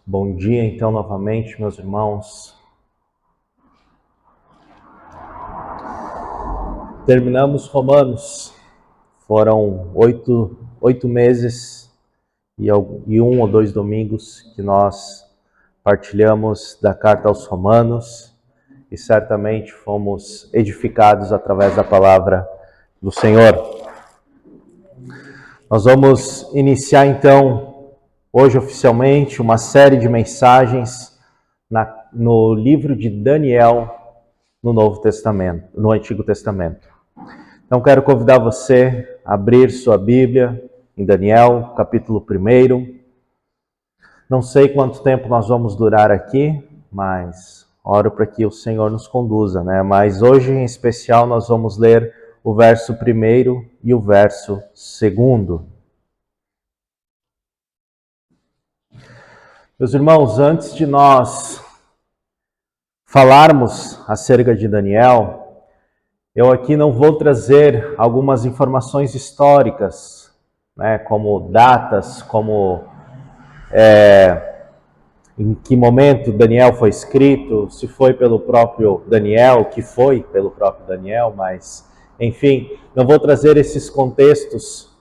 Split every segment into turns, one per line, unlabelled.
Bom dia, então, novamente, meus irmãos. Terminamos Romanos. Foram oito meses e 1 ou 2 domingos que nós partilhamos da carta aos Romanos e certamente fomos edificados através da palavra do Senhor. Nós vamos iniciar, então, hoje oficialmente, uma série de mensagens no livro de Daniel, no Novo Testamento, no Antigo Testamento. Então, quero convidar você a abrir sua Bíblia em Daniel, capítulo 1. Não sei quanto tempo nós vamos durar aqui, mas oro para que o Senhor nos conduza, né? Mas hoje, em especial, nós vamos ler o verso 1 e o verso 2. Meus irmãos, antes de nós falarmos acerca de Daniel, eu aqui não vou trazer algumas informações históricas, né, como datas, como em que momento Daniel foi escrito, se foi pelo próprio Daniel, que foi pelo próprio Daniel, mas, enfim, não vou trazer esses contextos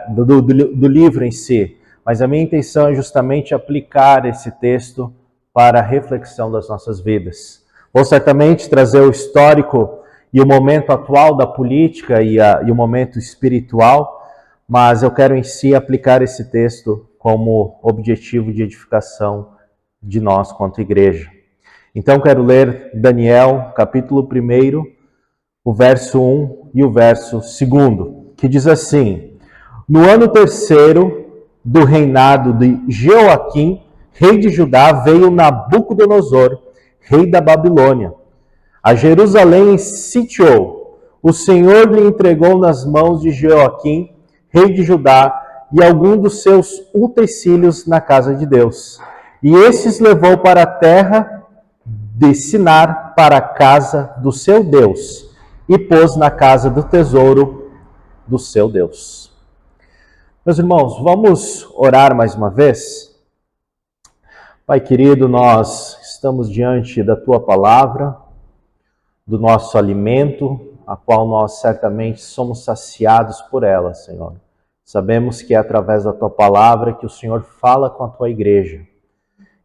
do livro em si, mas a minha intenção é justamente aplicar esse texto para a reflexão das nossas vidas. Vou certamente trazer o histórico e o momento atual da política e o momento espiritual, mas eu quero em si aplicar esse texto como objetivo de edificação de nós quanto igreja. Então quero ler Daniel, capítulo 1, o verso 1 e o verso 2, que diz assim: No ano 3º do reinado de Jeoaquim, rei de Judá, veio Nabucodonosor, rei da Babilônia. A Jerusalém sitiou. O Senhor lhe entregou nas mãos de Jeoaquim, rei de Judá, e algum dos seus utensílios na casa de Deus. E estes levou para a terra de Sinar, para a casa do seu Deus, e pôs na casa do tesouro do seu Deus. Meus irmãos, vamos orar mais uma vez? Pai querido, nós estamos diante da Tua palavra, do nosso alimento, a qual nós certamente somos saciados por ela, Senhor. Sabemos que é através da Tua palavra que o Senhor fala com a Tua igreja.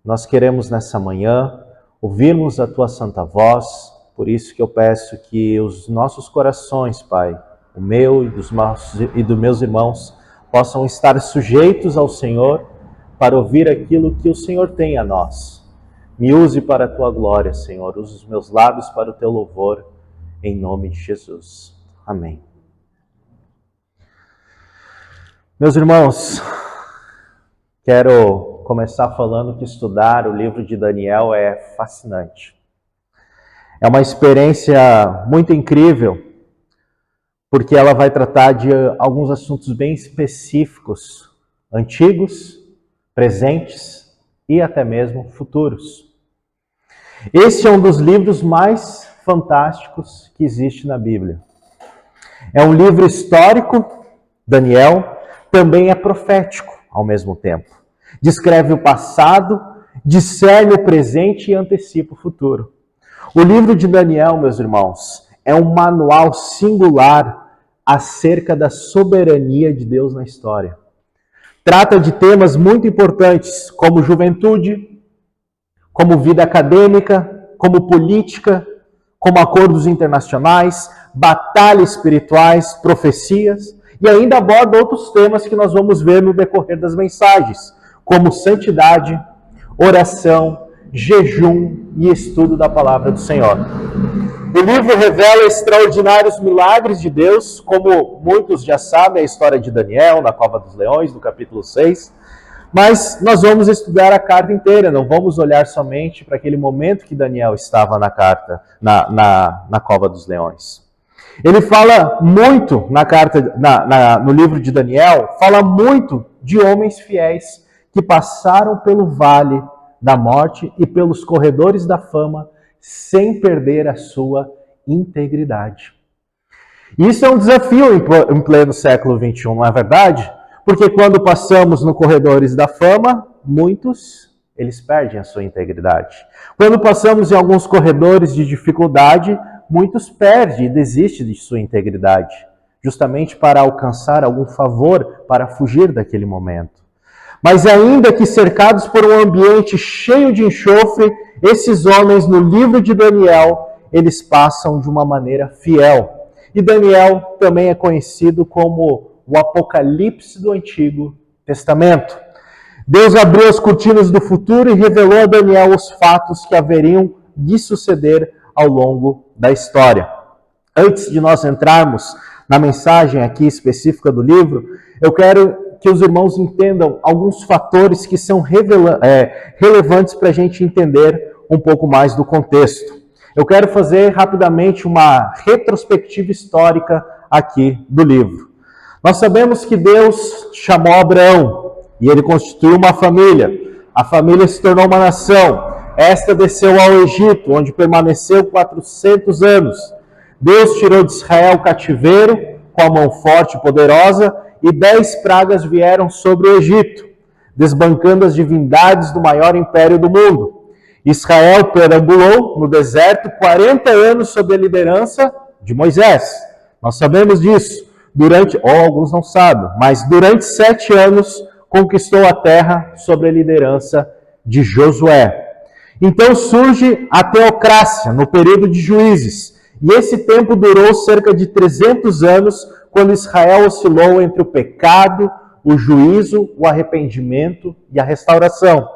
Nós queremos nessa manhã ouvirmos a Tua santa voz, por isso que eu peço que os nossos corações, Pai, o meu e dos meus irmãos, possam estar sujeitos ao Senhor para ouvir aquilo que o Senhor tem a nós. Me use para a Tua glória, Senhor. Use os meus lábios para o Teu louvor, em nome de Jesus. Amém. Meus irmãos, quero começar falando que estudar o livro de Daniel é fascinante. É uma experiência muito incrível, porque ela vai tratar de alguns assuntos bem específicos, antigos, presentes e até mesmo futuros. Esse é um dos livros mais fantásticos que existe na Bíblia. É um livro histórico, Daniel, também é profético ao mesmo tempo. Descreve o passado, discerne o presente e antecipa o futuro. O livro de Daniel, meus irmãos, é um manual singular acerca da soberania de Deus na história. Trata de temas muito importantes, como juventude, como vida acadêmica, como política, como acordos internacionais, batalhas espirituais, profecias, e ainda aborda outros temas que nós vamos ver no decorrer das mensagens, como santidade, oração, jejum e estudo da palavra do Senhor. O livro revela extraordinários milagres de Deus, como muitos já sabem, a história de Daniel na Cova dos Leões, no capítulo 6. Mas nós vamos estudar a carta inteira, não vamos olhar somente para aquele momento que Daniel estava na Cova dos Leões. Ele fala muito no livro de Daniel, fala muito de homens fiéis que passaram pelo vale da morte e pelos corredores da fama sem perder a sua integridade. Isso é um desafio em pleno século XXI, não é verdade? Porque quando passamos nos corredores da fama, muitos, eles perdem a sua integridade. Quando passamos em alguns corredores de dificuldade, muitos perdem e desistem de sua integridade, justamente para alcançar algum favor, para fugir daquele momento. Mas ainda que cercados por um ambiente cheio de enxofre, esses homens no livro de Daniel, eles passam de uma maneira fiel. E Daniel também é conhecido como o Apocalipse do Antigo Testamento. Deus abriu as cortinas do futuro e revelou a Daniel os fatos que haveriam de suceder ao longo da história. Antes de nós entrarmos na mensagem aqui específica do livro, eu quero que os irmãos entendam alguns fatores que são relevantes para a gente entender um pouco mais do contexto. Eu quero fazer rapidamente uma retrospectiva histórica aqui do livro. Nós sabemos que Deus chamou Abraão e ele constituiu uma família. A família se tornou uma nação. Esta desceu ao Egito, onde permaneceu 400 anos. Deus tirou de Israel o cativeiro com a mão forte e poderosa, e 10 pragas vieram sobre o Egito, desbancando as divindades do maior império do mundo. Israel perambulou no deserto 40 anos sob a liderança de Moisés. Nós sabemos disso. Alguns não sabem, mas durante 7 anos conquistou a terra sob a liderança de Josué. Então surge a teocrácia no período de juízes, e esse tempo durou cerca de 300 anos, quando Israel oscilou entre o pecado, o juízo, o arrependimento e a restauração.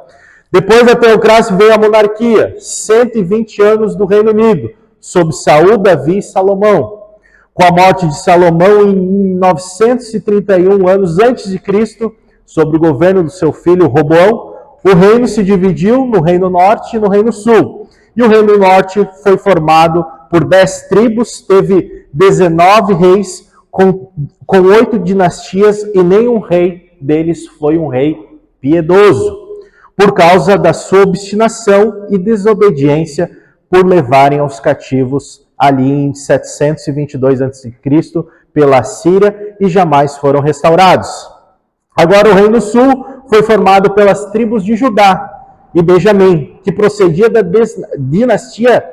Depois da teocracia veio a monarquia, 120 anos do Reino Unido, sob Saul, Davi e Salomão. Com a morte de Salomão em 931 anos antes de Cristo, sob o governo do seu filho Roboão, o reino se dividiu no Reino Norte e no Reino Sul. E o Reino Norte foi formado por 10 tribos, teve 19 reis, com 8 dinastias, e nenhum rei deles foi um rei piedoso, por causa da sua obstinação e desobediência por levarem aos cativos ali em 722 a.C. pela Síria e jamais foram restaurados. Agora o Reino Sul foi formado pelas tribos de Judá e Benjamim, que procedia da dinastia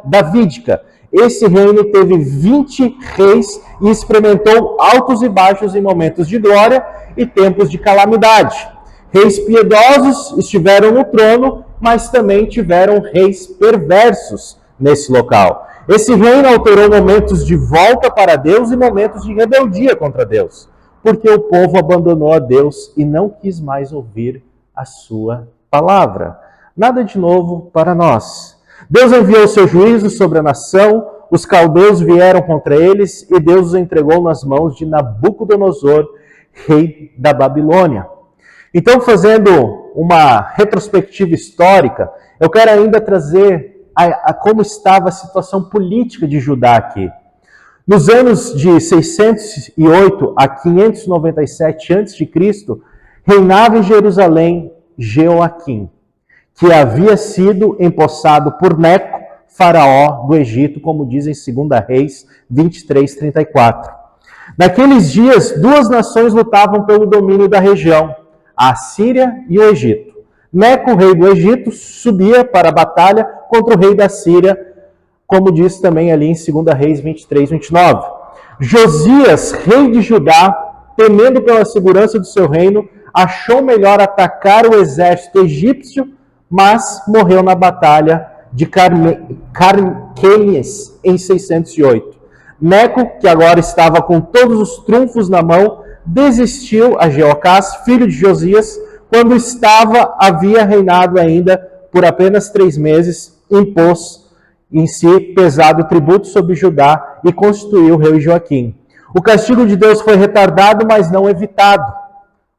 davídica. Esse reino teve 20 reis e experimentou altos e baixos em momentos de glória e tempos de calamidade. Reis piedosos estiveram no trono, mas também tiveram reis perversos nesse local. Esse reino alterou momentos de volta para Deus e momentos de rebeldia contra Deus, porque o povo abandonou a Deus e não quis mais ouvir a sua palavra. Nada de novo para nós. Deus enviou seu juízo sobre a nação, os caldeus vieram contra eles e Deus os entregou nas mãos de Nabucodonosor, rei da Babilônia. Então, fazendo uma retrospectiva histórica, eu quero ainda trazer a como estava a situação política de Judá aqui. Nos anos de 608 a 597 a.C., reinava em Jerusalém Jeoaquim, que havia sido empossado por Neco, faraó do Egito, como diz em 2 Reis 23:34. Naqueles dias, 2 nações lutavam pelo domínio da região, a Síria e o Egito. Neco, rei do Egito, subia para a batalha contra o rei da Síria, como diz também ali em 2 Reis 23:29. Josias, rei de Judá, temendo pela segurança do seu reino, achou melhor atacar o exército egípcio, mas morreu na batalha de Carquemes em 608. Neco, que agora estava com todos os trunfos na mão, desistiu a Jeoacás, filho de Josias, quando havia reinado ainda por apenas 3 meses, impôs em si pesado tributo sobre Judá e constituiu o rei Joaquim. O castigo de Deus foi retardado, mas não evitado,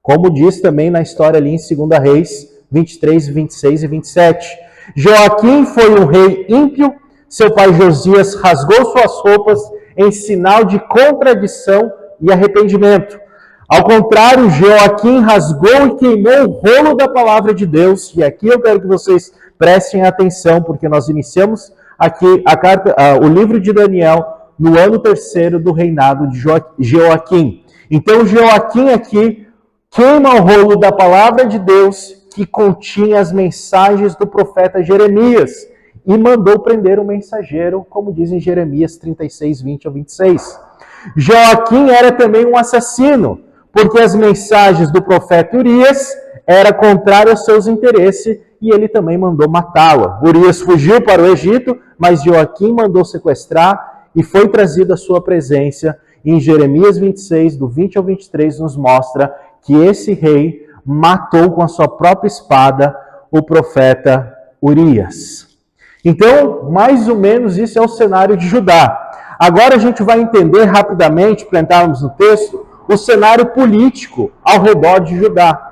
como diz também na história ali em 2 Reis 23, 26 e 27. Joaquim foi um rei ímpio, seu pai Josias rasgou suas roupas em sinal de contradição e arrependimento. Ao contrário, Joaquim rasgou e queimou o rolo da palavra de Deus. E aqui eu quero que vocês prestem atenção, porque nós iniciamos aqui o livro de Daniel no ano 3º do reinado de Joaquim. Então, Joaquim aqui queima o rolo da palavra de Deus que continha as mensagens do profeta Jeremias e mandou prender o mensageiro, como diz em Jeremias 36, 20 ao 26. Joaquim era também um assassino, porque as mensagens do profeta Urias eram contrárias aos seus interesses e ele também mandou matá-lo. Urias fugiu para o Egito, mas Joaquim mandou sequestrar e foi trazido à sua presença. E em Jeremias 26, do 20 ao 23, nos mostra que esse rei matou com a sua própria espada o profeta Urias. Então, mais ou menos isso é o cenário de Judá. Agora a gente vai entender rapidamente, para entrarmos no texto, o cenário político ao redor de Judá.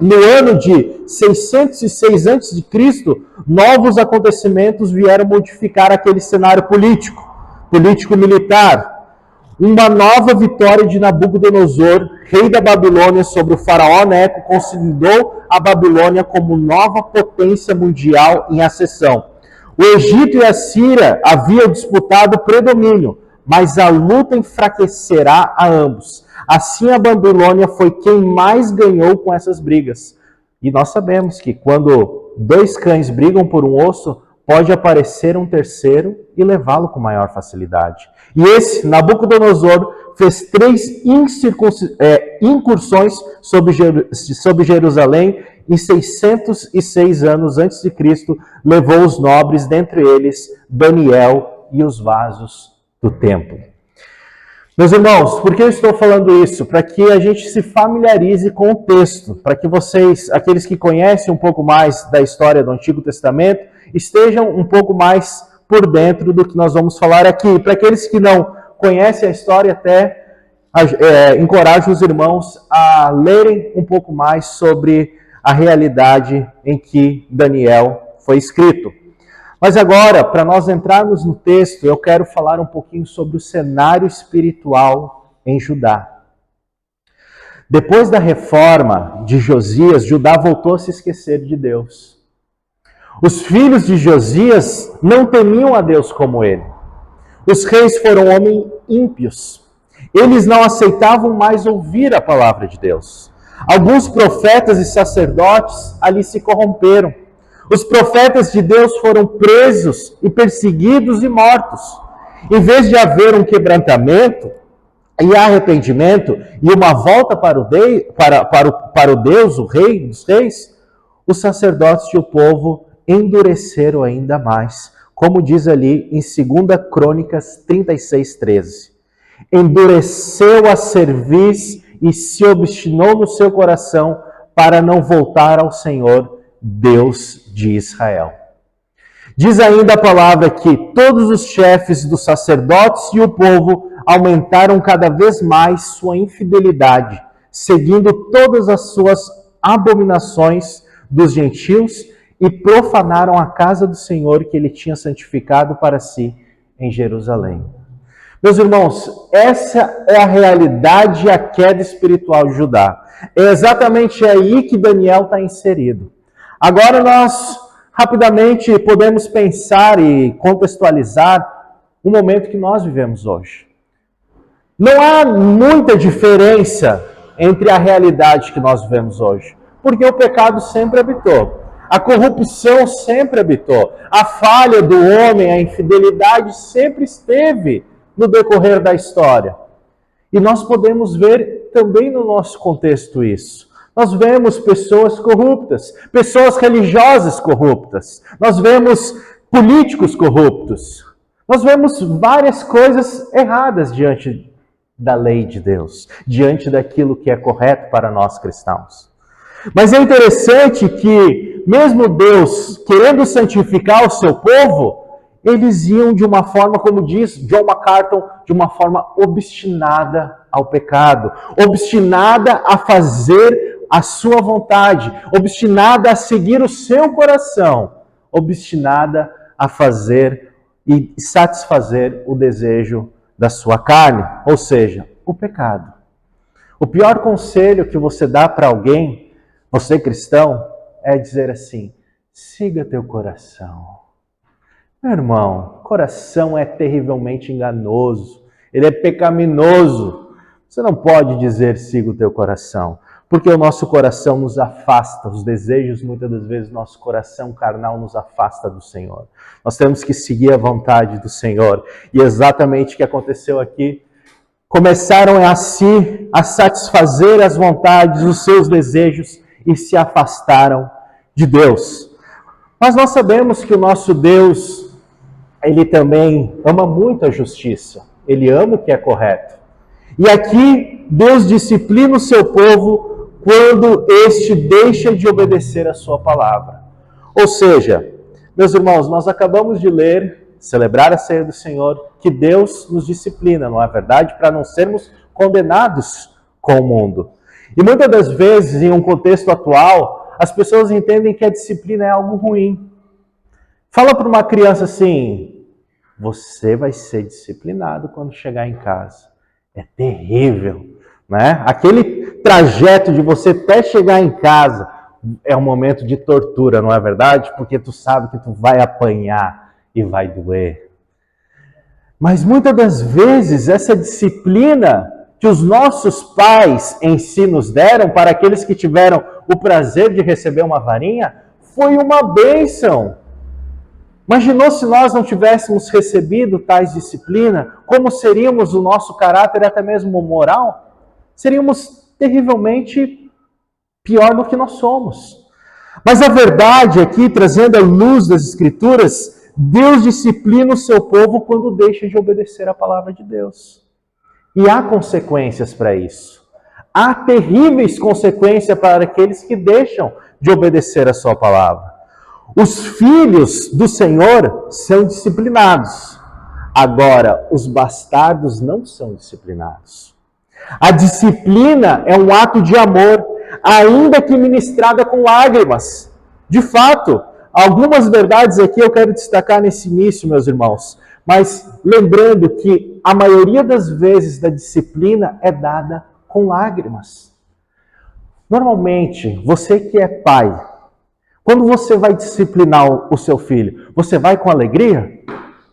No ano de 606 a.C., novos acontecimentos vieram modificar aquele cenário político-militar. Uma nova vitória de Nabucodonosor, rei da Babilônia, sobre o faraó Neco, consolidou a Babilônia como nova potência mundial em ascensão. O Egito e a Síria haviam disputado predomínio, mas a luta enfraquecerá a ambos. Assim, a Babilônia foi quem mais ganhou com essas brigas. E nós sabemos que quando dois cães brigam por um osso, pode aparecer um terceiro e levá-lo com maior facilidade. E esse, Nabucodonosor, fez 3 incursões sobre Jerusalém em 606 anos antes de Cristo, levou os nobres, dentre eles Daniel e os vasos do templo. Meus irmãos, por que eu estou falando isso? Para que a gente se familiarize com o texto, para que vocês, aqueles que conhecem um pouco mais da história do Antigo Testamento, estejam um pouco mais por dentro do que nós vamos falar aqui. Para aqueles que não conhecem a história, até encorajo os irmãos a lerem um pouco mais sobre a realidade em que Daniel foi escrito. Mas agora, para nós entrarmos no texto, eu quero falar um pouquinho sobre o cenário espiritual em Judá. Depois da reforma de Josias, Judá voltou a se esquecer de Deus. Os filhos de Josias não temiam a Deus como ele. Os reis foram homens ímpios. Eles não aceitavam mais ouvir a palavra de Deus. Alguns profetas e sacerdotes ali se corromperam. Os profetas de Deus foram presos e perseguidos e mortos. Em vez de haver um quebrantamento e arrependimento e uma volta para o Deus, o Rei dos Reis, os sacerdotes e o povo endureceram ainda mais, como diz ali em 2 Crônicas 36:13. Endureceu a cerviz e se obstinou no seu coração para não voltar ao Senhor, Deus de Israel. Diz ainda a palavra que todos os chefes dos sacerdotes e o povo aumentaram cada vez mais sua infidelidade, seguindo todas as suas abominações dos gentios e profanaram a casa do Senhor que ele tinha santificado para si em Jerusalém. Meus irmãos, essa é a realidade e a queda espiritual de Judá. É exatamente aí que Daniel está inserido. Agora nós, rapidamente, podemos pensar e contextualizar o momento que nós vivemos hoje. Não há muita diferença entre a realidade que nós vivemos hoje, porque o pecado sempre habitou. A corrupção sempre habitou. A falha do homem, a infidelidade sempre esteve no decorrer da história. E nós podemos ver também no nosso contexto isso. Nós vemos pessoas corruptas, pessoas religiosas corruptas. Nós vemos políticos corruptos. Nós vemos várias coisas erradas diante da lei de Deus, diante daquilo que é correto para nós cristãos. Mas é interessante que, mesmo Deus querendo santificar o seu povo, eles iam de uma forma, como diz John MacArthur, de uma forma obstinada ao pecado, obstinada a fazer a sua vontade, obstinada a seguir o seu coração, obstinada a fazer e satisfazer o desejo da sua carne, ou seja, o pecado. O pior conselho que você dá para alguém, você cristão, é dizer assim: siga teu coração. Meu irmão, coração é terrivelmente enganoso, ele é pecaminoso. Você não pode dizer siga o teu coração, Porque o nosso coração nos afasta, os desejos, muitas das vezes, nosso coração carnal nos afasta do Senhor. Nós temos que seguir a vontade do Senhor. E exatamente o que aconteceu aqui, começaram a satisfazer as vontades, os seus desejos, e se afastaram de Deus. Mas nós sabemos que o nosso Deus, Ele também ama muito a justiça. Ele ama o que é correto. E aqui, Deus disciplina o seu povo quando este deixa de obedecer a sua palavra. Ou seja, meus irmãos, nós acabamos de ler, celebrar a ceia do Senhor, que Deus nos disciplina, não é verdade? Para não sermos condenados com o mundo. E muitas das vezes, em um contexto atual, as pessoas entendem que a disciplina é algo ruim. Fala para uma criança assim, você vai ser disciplinado quando chegar em casa. É terrível, né? Aquele trajeto de você até chegar em casa é um momento de tortura, não é verdade? Porque tu sabe que tu vai apanhar e vai doer. Mas muitas das vezes essa disciplina que os nossos pais em si nos deram para aqueles que tiveram o prazer de receber uma varinha foi uma bênção. Imaginou se nós não tivéssemos recebido tais disciplina, como seríamos o nosso caráter, até mesmo moral? Seríamos terrivelmente pior do que nós somos. Mas a verdade aqui, trazendo a luz das Escrituras, Deus disciplina o seu povo quando deixa de obedecer a palavra de Deus. E há consequências para isso. Há terríveis consequências para aqueles que deixam de obedecer a sua palavra. Os filhos do Senhor são disciplinados. Agora, os bastardos não são disciplinados. A disciplina é um ato de amor, ainda que ministrada com lágrimas. De fato, algumas verdades aqui eu quero destacar nesse início, meus irmãos. Mas lembrando que a maioria das vezes da disciplina é dada com lágrimas. Normalmente, você que é pai, quando você vai disciplinar o seu filho, você vai com alegria?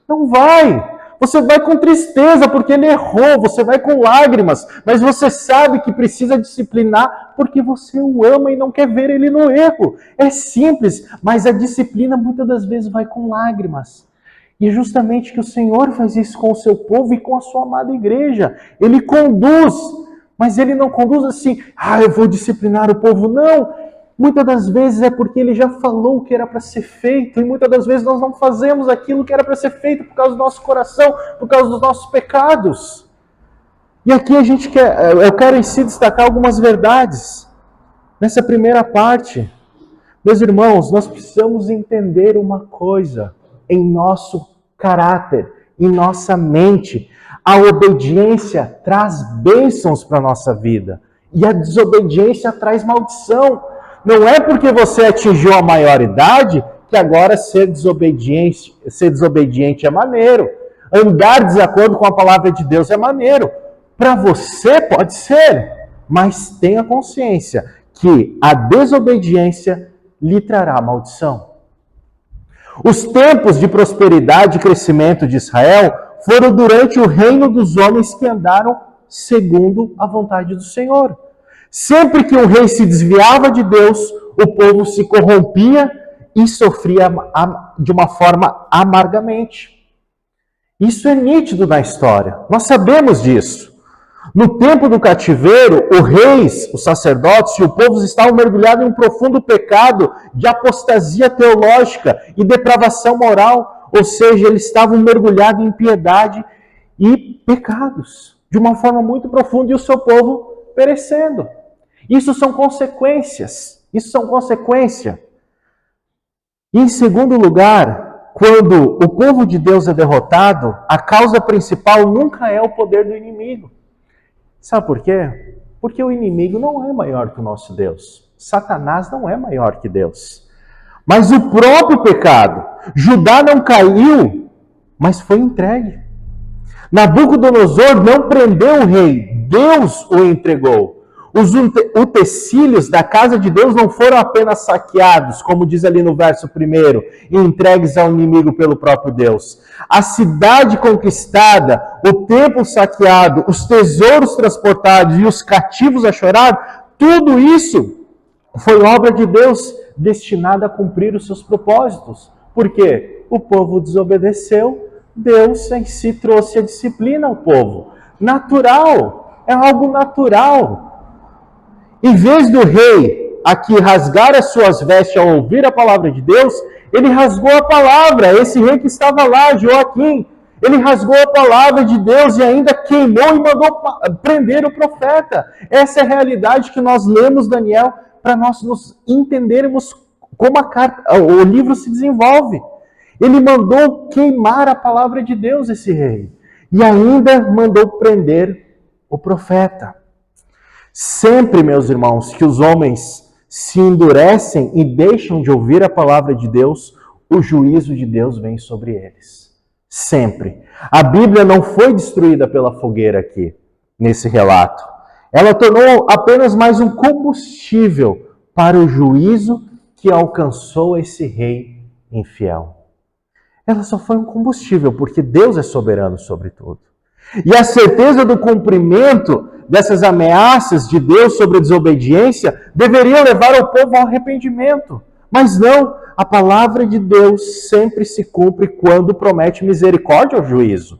Não vai! Você vai com tristeza porque ele errou, você vai com lágrimas, mas você sabe que precisa disciplinar porque você o ama e não quer ver ele no erro. É simples, mas a disciplina muitas das vezes vai com lágrimas. E justamente que o Senhor faz isso com o seu povo e com a sua amada igreja. Ele conduz, mas ele não conduz assim, eu vou disciplinar o povo. Não! Muitas das vezes é porque ele já falou o que era para ser feito, e muitas das vezes nós não fazemos aquilo que era para ser feito por causa do nosso coração, por causa dos nossos pecados. E aqui eu quero em si destacar algumas verdades. Nessa primeira parte, meus irmãos, nós precisamos entender uma coisa em nosso caráter, em nossa mente. A obediência traz bênçãos para a nossa vida, e a desobediência traz maldição. Não é porque você atingiu a maioridade que agora ser desobediente é maneiro. Andar de desacordo com a palavra de Deus é maneiro. Para você pode ser, mas tenha consciência que a desobediência lhe trará maldição. Os tempos de prosperidade e crescimento de Israel foram durante o reino dos homens que andaram segundo a vontade do Senhor. Sempre que um rei se desviava de Deus, o povo se corrompia e sofria de uma forma amargamente. Isso é nítido na história. Nós sabemos disso. No tempo do cativeiro, os reis, os sacerdotes e o povo estavam mergulhados em um profundo pecado de apostasia teológica e depravação moral. Ou seja, eles estavam mergulhados em impiedade e pecados de uma forma muito profunda, e o seu povo perecendo. Isso são consequências. E em segundo lugar, quando o povo de Deus é derrotado, a causa principal nunca é o poder do inimigo. Sabe por quê? Porque o inimigo não é maior que o nosso Deus. Satanás não é maior que Deus. Mas o próprio pecado. Judá não caiu, mas foi entregue. Nabucodonosor não prendeu o rei, Deus o entregou. Os utensílios da casa de Deus não foram apenas saqueados, como diz ali no verso 1, e entregues ao inimigo pelo próprio Deus. A cidade conquistada, o templo saqueado, os tesouros transportados e os cativos a chorar, tudo isso foi obra de Deus destinada a cumprir os seus propósitos. Por quê? O povo desobedeceu, Deus em si trouxe a disciplina ao povo. Natural, é algo natural. Em vez do rei aqui rasgar as suas vestes ao ouvir a palavra de Deus, ele rasgou a palavra. Esse rei que estava lá, Joaquim, ele rasgou a palavra de Deus e ainda queimou e mandou prender o profeta. Essa é a realidade que nós lemos, Daniel, para nós nos entendermos como o livro se desenvolve. Ele mandou queimar a palavra de Deus, esse rei. E ainda mandou prender o profeta. Sempre, meus irmãos, que os homens se endurecem e deixam de ouvir a palavra de Deus, o juízo de Deus vem sobre eles. Sempre. A Bíblia não foi destruída pela fogueira aqui, nesse relato. Ela tornou apenas mais um combustível para o juízo que alcançou esse rei infiel. Ela só foi um combustível, porque Deus é soberano sobre tudo. E a certeza do cumprimento dessas ameaças de Deus sobre a desobediência deveria levar o povo ao arrependimento. Mas não, a palavra de Deus sempre se cumpre quando promete misericórdia ao juízo.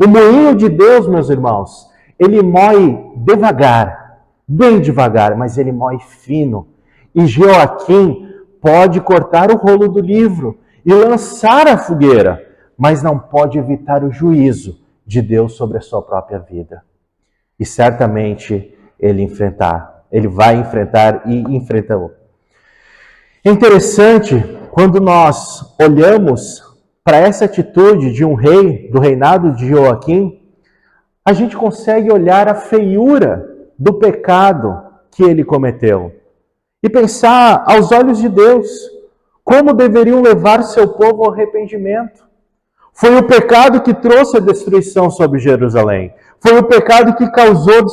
O moinho de Deus, meus irmãos, ele moe devagar, bem devagar, mas ele moe fino. E Joaquim pode cortar o rolo do livro e lançar a fogueira, mas não pode evitar o juízo de Deus sobre a sua própria vida. E certamente ele vai enfrentar e enfrentou. É interessante quando nós olhamos para essa atitude de um rei, do reinado de Joaquim, a gente consegue olhar a feiura do pecado que ele cometeu e pensar aos olhos de Deus como deveriam levar seu povo ao arrependimento. Foi o pecado que trouxe a destruição sobre Jerusalém. Foi o pecado que causou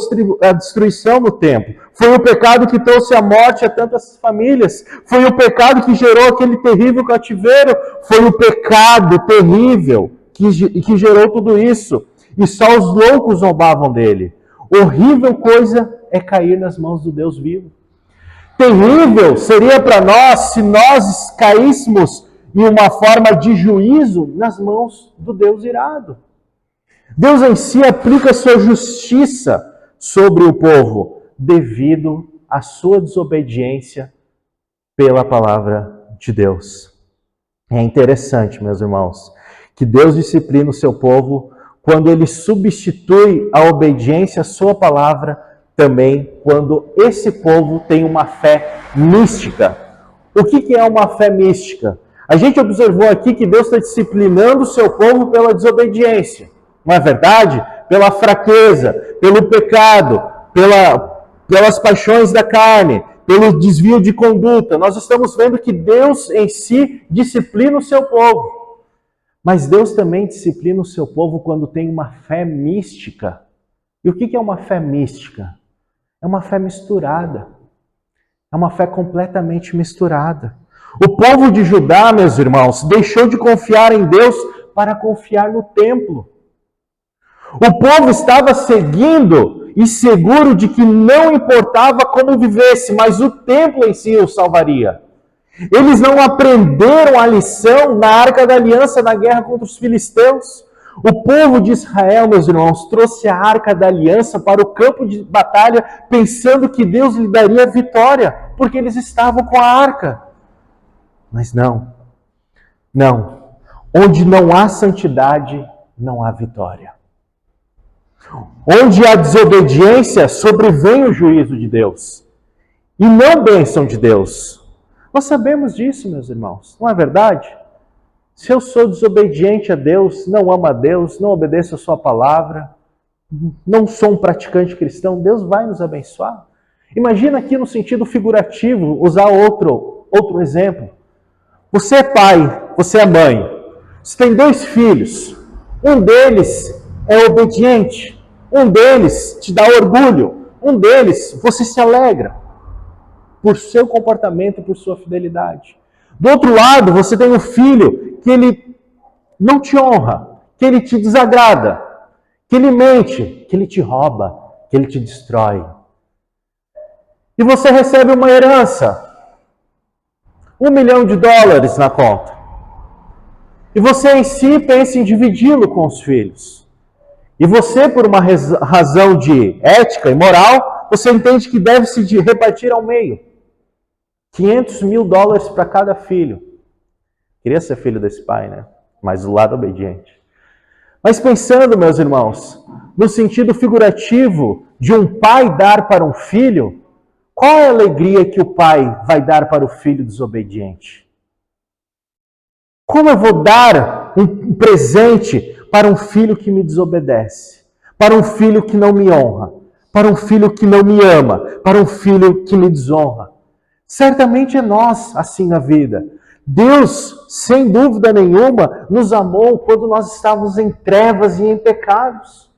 a destruição no templo. Foi o pecado que trouxe a morte a tantas famílias. Foi o pecado que gerou aquele terrível cativeiro. Foi o pecado terrível que gerou tudo isso. E só os loucos zombavam dele. Horrível coisa é cair nas mãos do Deus vivo. Terrível seria para nós se nós caíssemos em uma forma de juízo nas mãos do Deus irado. Deus em si aplica sua justiça sobre o povo devido à sua desobediência pela palavra de Deus. É interessante, meus irmãos, que Deus disciplina o seu povo quando ele substitui a obediência à sua palavra também quando esse povo tem uma fé mística. O que é uma fé mística? A gente observou aqui que Deus está disciplinando o seu povo pela desobediência. Não é verdade? Pela fraqueza, pelo pecado, pelas paixões da carne, pelo desvio de conduta. Nós estamos vendo que Deus em si disciplina o seu povo. Mas Deus também disciplina o seu povo quando tem uma fé mística. E o que é uma fé mística? É uma fé misturada. É uma fé completamente misturada. O povo de Judá, meus irmãos, deixou de confiar em Deus para confiar no templo. O povo estava seguindo e seguro de que não importava como vivesse, mas o templo em si o salvaria. Eles não aprenderam a lição na Arca da Aliança na guerra contra os filisteus. O povo de Israel, meus irmãos, trouxe a Arca da Aliança para o campo de batalha pensando que Deus lhe daria vitória, porque eles estavam com a arca. Mas não. Onde não há santidade, não há vitória. Onde há desobediência, sobrevém o juízo de Deus. E não bênção de Deus. Nós sabemos disso, meus irmãos, não é verdade? Se eu sou desobediente a Deus, não amo a Deus, não obedeço a sua palavra, não sou um praticante cristão, Deus vai nos abençoar. Imagina aqui no sentido figurativo, usar outro exemplo. Você é pai, você é mãe, você tem 2 filhos, um deles é obediente, um deles te dá orgulho, um deles você se alegra por seu comportamento, por sua fidelidade. Do outro lado, você tem um filho que ele não te honra, que ele te desagrada, que ele mente, que ele te rouba, que ele te destrói. E você recebe uma herança. $1 milhão na conta. E você em si pensa em dividi-lo com os filhos. E você, por uma razão de ética e moral, você entende que deve se repartir ao meio. $500 mil para cada filho. Queria ser filho desse pai, né? Mas do lado obediente. Mas pensando, meus irmãos, no sentido figurativo de um pai dar para um filho, qual é a alegria que o pai vai dar para o filho desobediente? Como eu vou dar um presente para um filho que me desobedece? Para um filho que não me honra? Para um filho que não me ama? Para um filho que me desonra? Certamente é nós assim na vida. Deus, sem dúvida nenhuma, nos amou quando nós estávamos em trevas e em pecados.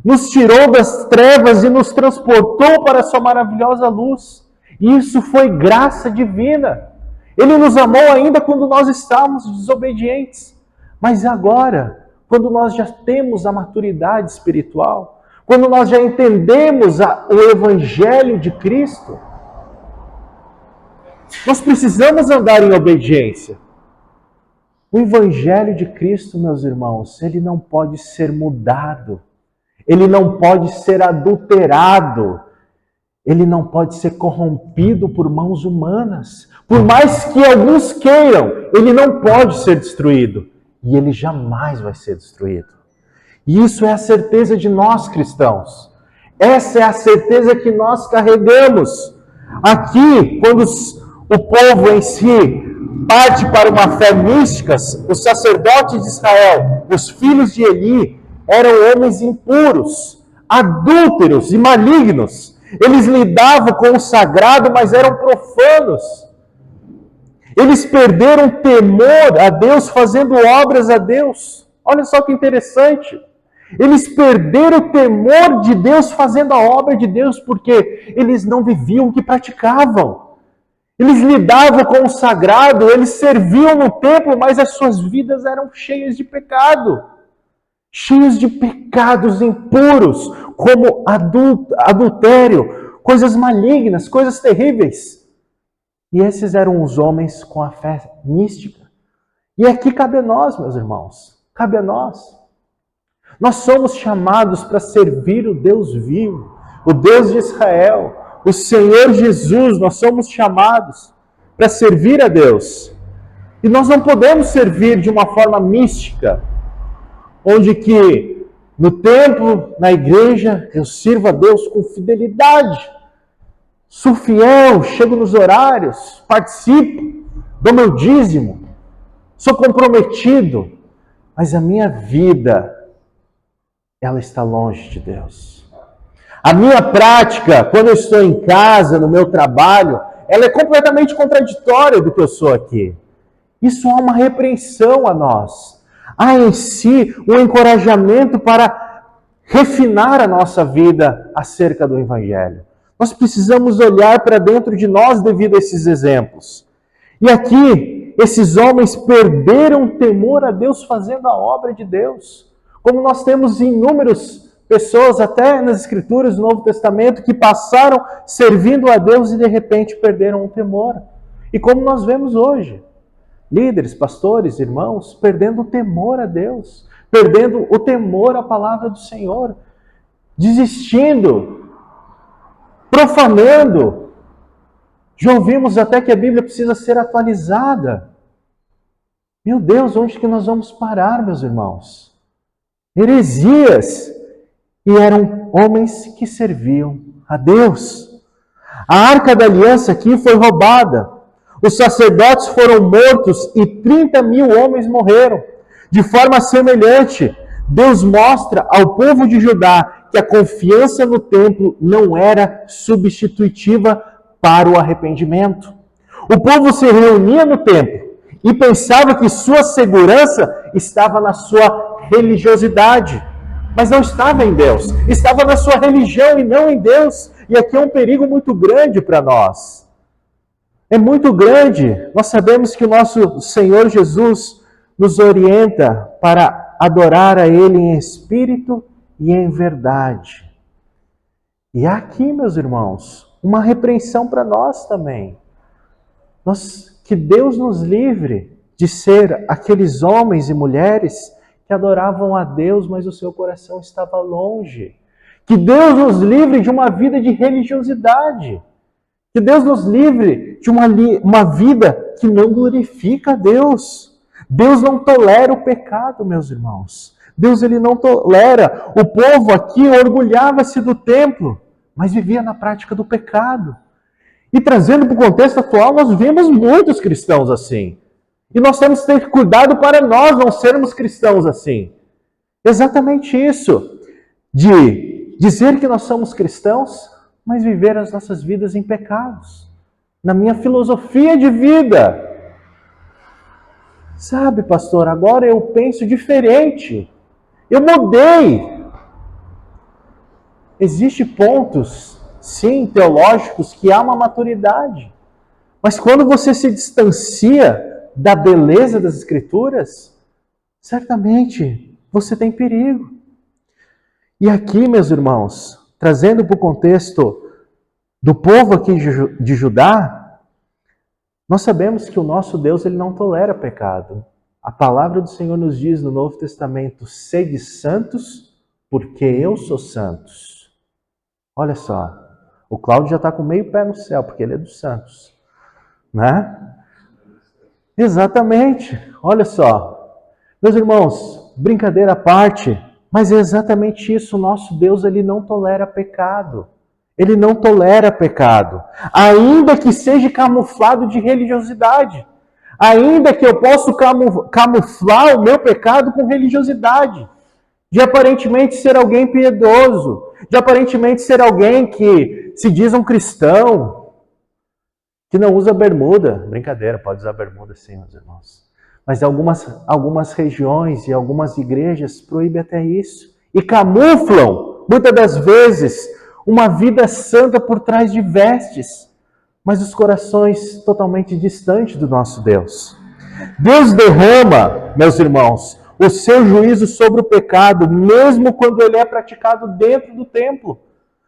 Nos tirou das trevas e nos transportou para a sua maravilhosa luz. Isso foi graça divina. Ele nos amou ainda quando nós estávamos desobedientes. Mas agora, quando nós já temos a maturidade espiritual, quando nós já entendemos o Evangelho de Cristo, nós precisamos andar em obediência. O Evangelho de Cristo, meus irmãos, ele não pode ser mudado. Ele não pode ser adulterado. Ele não pode ser corrompido por mãos humanas. Por mais que alguns queiram, ele não pode ser destruído. E ele jamais vai ser destruído. E isso é a certeza de nós cristãos. Essa é a certeza que nós carregamos. Aqui, quando o povo em si parte para uma fé mística, os sacerdotes de Israel, os filhos de Eli, eram homens impuros, adúlteros e malignos. Eles lidavam com o sagrado, mas eram profanos. Eles perderam temor a Deus fazendo obras a Deus. Olha só que interessante. Eles perderam o temor de Deus fazendo a obra de Deus, porque eles não viviam o que praticavam. Eles lidavam com o sagrado, eles serviam no templo, mas as suas vidas eram cheias de pecado. Cheios de pecados impuros, como adultério, coisas malignas, coisas terríveis. E esses eram os homens com a fé mística. E aqui cabe a nós, meus irmãos, cabe a nós. Nós somos chamados para servir o Deus vivo, o Deus de Israel, o Senhor Jesus. Nós somos chamados para servir a Deus. E nós não podemos servir de uma forma mística, onde que no templo, na igreja, eu sirvo a Deus com fidelidade. Sou fiel, chego nos horários, participo, dou meu dízimo, sou comprometido, mas a minha vida, ela está longe de Deus. A minha prática, quando eu estou em casa, no meu trabalho, ela é completamente contraditória do que eu sou aqui. Isso há uma repreensão a nós. Há em si um encorajamento para refinar a nossa vida acerca do Evangelho. Nós precisamos olhar para dentro de nós devido a esses exemplos. E aqui, esses homens perderam o temor a Deus fazendo a obra de Deus. Como nós temos inúmeras pessoas, até nas Escrituras do Novo Testamento, que passaram servindo a Deus e de repente perderam o temor. E como nós vemos hoje, líderes, pastores, irmãos, perdendo o temor a Deus, perdendo o temor à palavra do Senhor, desistindo, profanando. Já ouvimos até que a Bíblia precisa ser atualizada. Meu Deus, onde que nós vamos parar, meus irmãos? Heresias. E eram homens que serviam a Deus. A Arca da Aliança aqui foi roubada. Os sacerdotes foram mortos e 30 mil homens morreram. De forma semelhante, Deus mostra ao povo de Judá que a confiança no templo não era substitutiva para o arrependimento. O povo se reunia no templo e pensava que sua segurança estava na sua religiosidade, mas não estava em Deus, estava na sua religião e não em Deus. E aqui é um perigo muito grande para nós. É muito grande. Nós sabemos que o nosso Senhor Jesus nos orienta para adorar a Ele em espírito e em verdade. E há aqui, meus irmãos, uma repreensão para nós também. Que Deus nos livre de ser aqueles homens e mulheres que adoravam a Deus, mas o seu coração estava longe. Que Deus nos livre de uma vida de religiosidade. Que Deus nos livre de uma vida que não glorifica a Deus. Deus não tolera o pecado, meus irmãos. Deus ele não tolera. O povo aqui orgulhava-se do templo, mas vivia na prática do pecado. E trazendo para o contexto atual, nós vemos muitos cristãos assim. E nós temos que ter cuidado para nós não sermos cristãos assim. Exatamente isso. De dizer que nós somos cristãos, mas viver as nossas vidas em pecados. Na minha filosofia de vida. Sabe, pastor, agora eu penso diferente. Eu mudei. Existem pontos, sim, teológicos, que há uma maturidade. Mas quando você se distancia da beleza das Escrituras, certamente você tem perigo. E aqui, meus irmãos, trazendo para o contexto do povo aqui de Judá, nós sabemos que o nosso Deus ele não tolera pecado. A palavra do Senhor nos diz no Novo Testamento, sede santos, porque eu sou santos. Olha só, o Cláudio já está com meio pé no céu, porque ele é dos santos. Né? Exatamente, olha só. Meus irmãos, brincadeira à parte, mas é exatamente isso, o nosso Deus ele não tolera pecado. Ele não tolera pecado, ainda que seja camuflado de religiosidade. Ainda que eu possa camuflar o meu pecado com religiosidade. De aparentemente ser alguém piedoso, de aparentemente ser alguém que se diz um cristão, que não usa bermuda. Brincadeira, pode usar bermuda sim, meus irmãos. Mas algumas regiões e algumas igrejas proíbem até isso. E camuflam, muitas das vezes, uma vida santa por trás de vestes, mas os corações totalmente distantes do nosso Deus. Deus derrama, meus irmãos, o seu juízo sobre o pecado, mesmo quando ele é praticado dentro do templo.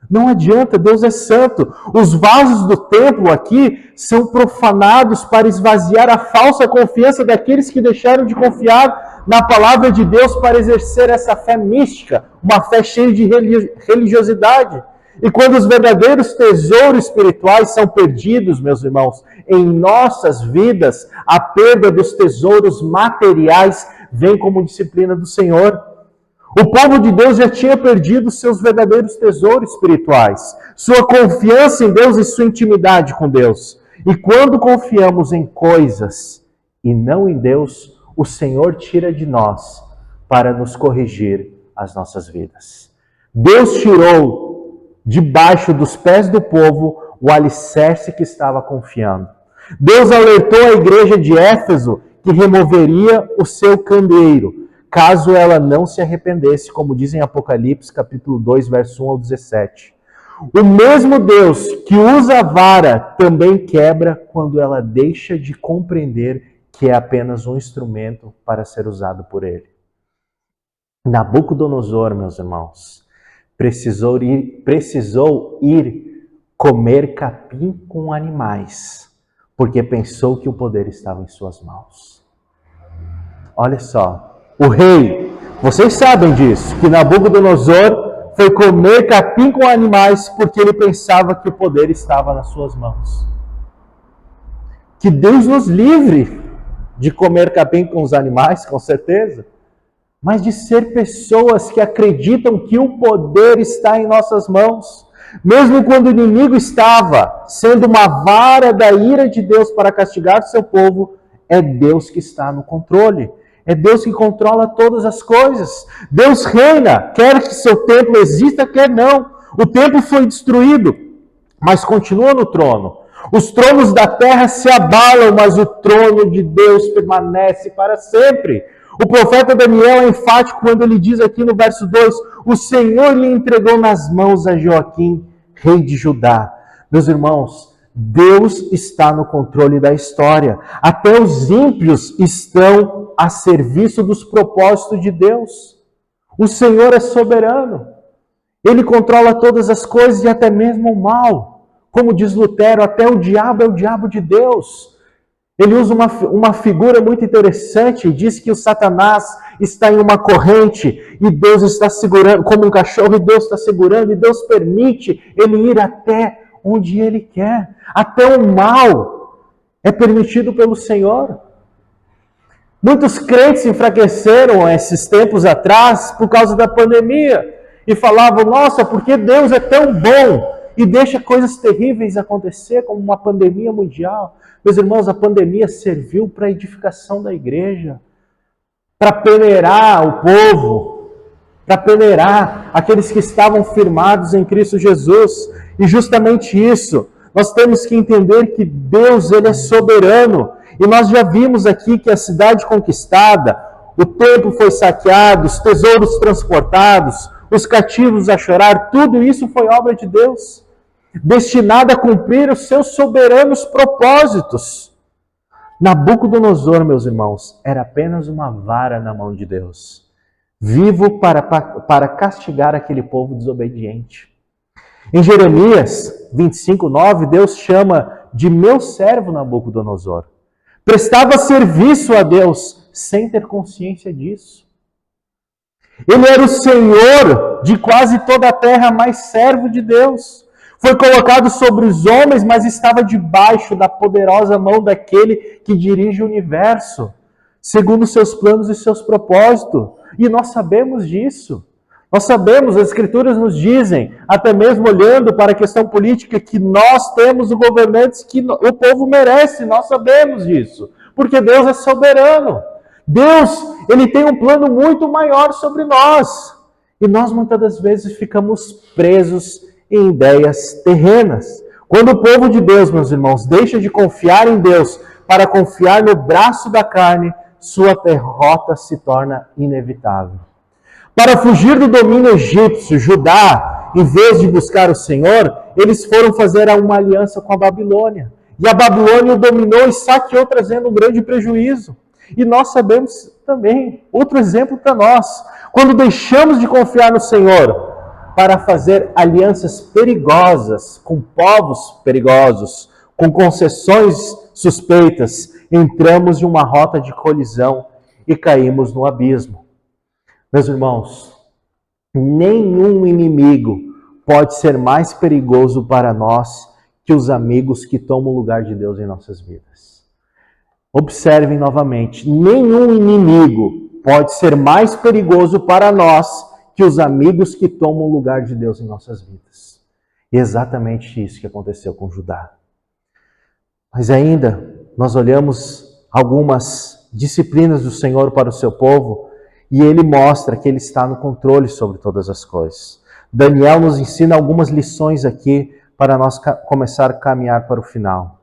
Não adianta, Deus é santo. Os vasos do templo aqui são profanados para esvaziar a falsa confiança daqueles que deixaram de confiar na palavra de Deus para exercer essa fé mística, uma fé cheia de religiosidade. E quando os verdadeiros tesouros espirituais são perdidos, meus irmãos, em nossas vidas, a perda dos tesouros materiais vem como disciplina do Senhor. O povo de Deus já tinha perdido seus verdadeiros tesouros espirituais, sua confiança em Deus e sua intimidade com Deus. E quando confiamos em coisas e não em Deus, o Senhor tira de nós para nos corrigir as nossas vidas. Deus tirou debaixo dos pés do povo o alicerce que estava confiando. Deus alertou a igreja de Éfeso que removeria o seu candeeiro, caso ela não se arrependesse, como diz em Apocalipse, capítulo 2, verso 1 ao 17. O mesmo Deus que usa a vara também quebra quando ela deixa de compreender que é apenas um instrumento para ser usado por ele. Nabucodonosor, meus irmãos, precisou ir comer capim com animais, porque pensou que o poder estava em suas mãos. Olha só, o rei, vocês sabem disso, que Nabucodonosor foi comer capim com animais porque ele pensava que o poder estava nas suas mãos. Que Deus nos livre de comer capim com os animais, com certeza, mas de ser pessoas que acreditam que o poder está em nossas mãos. Mesmo quando o inimigo estava sendo uma vara da ira de Deus para castigar o seu povo, é Deus que está no controle. É Deus que controla todas as coisas. Deus reina, quer que seu templo exista, quer não. O templo foi destruído, mas continua no trono. Os tronos da terra se abalam, mas o trono de Deus permanece para sempre. O profeta Daniel é enfático quando ele diz aqui no verso 2, o Senhor lhe entregou nas mãos a Joaquim, rei de Judá. Meus irmãos, Deus está no controle da história. Até os ímpios estão a serviço dos propósitos de Deus. O Senhor é soberano. Ele controla todas as coisas e até mesmo o mal. Como diz Lutero, até o diabo é o diabo de Deus. Ele usa uma figura muito interessante, diz que o Satanás está em uma corrente e Deus está segurando, como um cachorro, e Deus está segurando, e Deus permite ele ir até onde ele quer. Até o mal é permitido pelo Senhor. Muitos crentes enfraqueceram esses tempos atrás por causa da pandemia e falavam, nossa, porque Deus é tão bom e deixa coisas terríveis acontecer, como uma pandemia mundial. Meus irmãos, a pandemia serviu para a edificação da igreja, para peneirar o povo, para peneirar aqueles que estavam firmados em Cristo Jesus. E justamente isso, nós temos que entender que Deus, ele é soberano. E nós já vimos aqui que a cidade conquistada, o templo foi saqueado, os tesouros transportados, os cativos a chorar, tudo isso foi obra de Deus, destinada a cumprir os seus soberanos propósitos. Nabucodonosor, meus irmãos, era apenas uma vara na mão de Deus, vivo para castigar aquele povo desobediente. Em Jeremias 25:9, Deus chama de meu servo Nabucodonosor. Prestava serviço a Deus sem ter consciência disso. Ele era o senhor de quase toda a terra, mas servo de Deus. Foi colocado sobre os homens, mas estava debaixo da poderosa mão daquele que dirige o universo, segundo seus planos e seus propósitos. E nós sabemos disso. Nós sabemos, as Escrituras nos dizem, até mesmo olhando para a questão política, que nós temos os governantes que o povo merece. Nós sabemos disso, porque Deus é soberano. Deus, ele tem um plano muito maior sobre nós. E nós muitas das vezes ficamos presos em ideias terrenas. Quando o povo de Deus, meus irmãos, deixa de confiar em Deus para confiar no braço da carne, sua derrota se torna inevitável. Para fugir do domínio egípcio, Judá, em vez de buscar o Senhor, eles foram fazer uma aliança com a Babilônia. E a Babilônia o dominou e saqueou, trazendo um grande prejuízo. E nós sabemos também, outro exemplo para nós, quando deixamos de confiar no Senhor para fazer alianças perigosas com povos perigosos, com concessões suspeitas, entramos em uma rota de colisão e caímos no abismo. Meus irmãos, nenhum inimigo pode ser mais perigoso para nós que os amigos que tomam o lugar de Deus em nossas vidas. Observem novamente, nenhum inimigo pode ser mais perigoso para nós que os amigos que tomam o lugar de Deus em nossas vidas. E é exatamente isso que aconteceu com Judá. Mas ainda, nós olhamos algumas disciplinas do Senhor para o seu povo, e ele mostra que ele está no controle sobre todas as coisas. Daniel nos ensina algumas lições aqui para nós começar a caminhar para o final.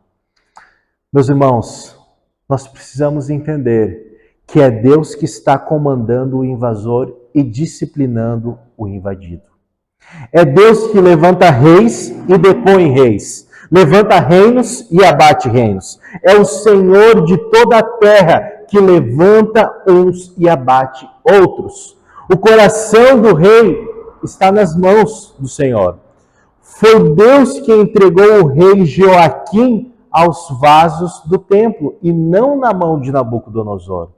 Meus irmãos, nós precisamos entender que é Deus que está comandando o invasor e disciplinando o invadido. É Deus que levanta reis e depõe reis. Levanta reinos e abate reinos. É o Senhor de toda a terra que levanta uns e abate outros. O coração do rei está nas mãos do Senhor. Foi Deus que entregou o rei Joaquim aos vasos do templo e não na mão de Nabucodonosor.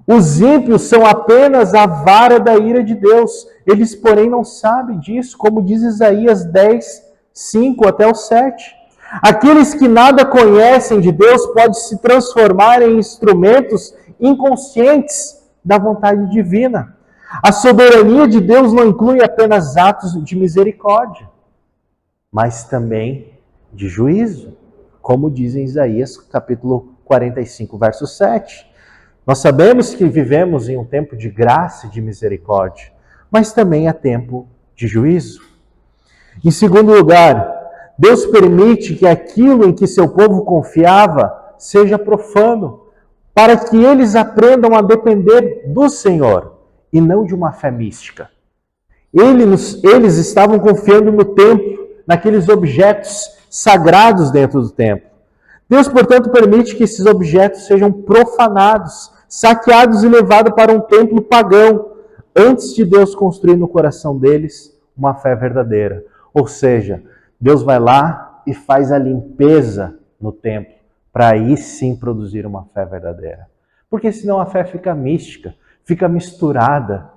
Os ímpios são apenas a vara da ira de Deus. Eles, porém, não sabem disso, como diz Isaías 10, 5 até o 7. Aqueles que nada conhecem de Deus podem se transformar em instrumentos inconscientes da vontade divina. A soberania de Deus não inclui apenas atos de misericórdia, mas também de juízo, como diz em Isaías capítulo 45, verso 7. Nós sabemos que vivemos em um tempo de graça e de misericórdia, mas também há tempo de juízo. Em segundo lugar, Deus permite que aquilo em que seu povo confiava seja profano, para que eles aprendam a depender do Senhor e não de uma fé mística. Eles estavam confiando no templo, naqueles objetos sagrados dentro do templo. Deus, portanto, permite que esses objetos sejam profanados, saqueados e levados para um templo pagão, antes de Deus construir no coração deles uma fé verdadeira. Ou seja, Deus vai lá, e faz a limpeza no templo, para aí sim produzir uma fé verdadeira. Porque senão a fé fica mística, fica misturada.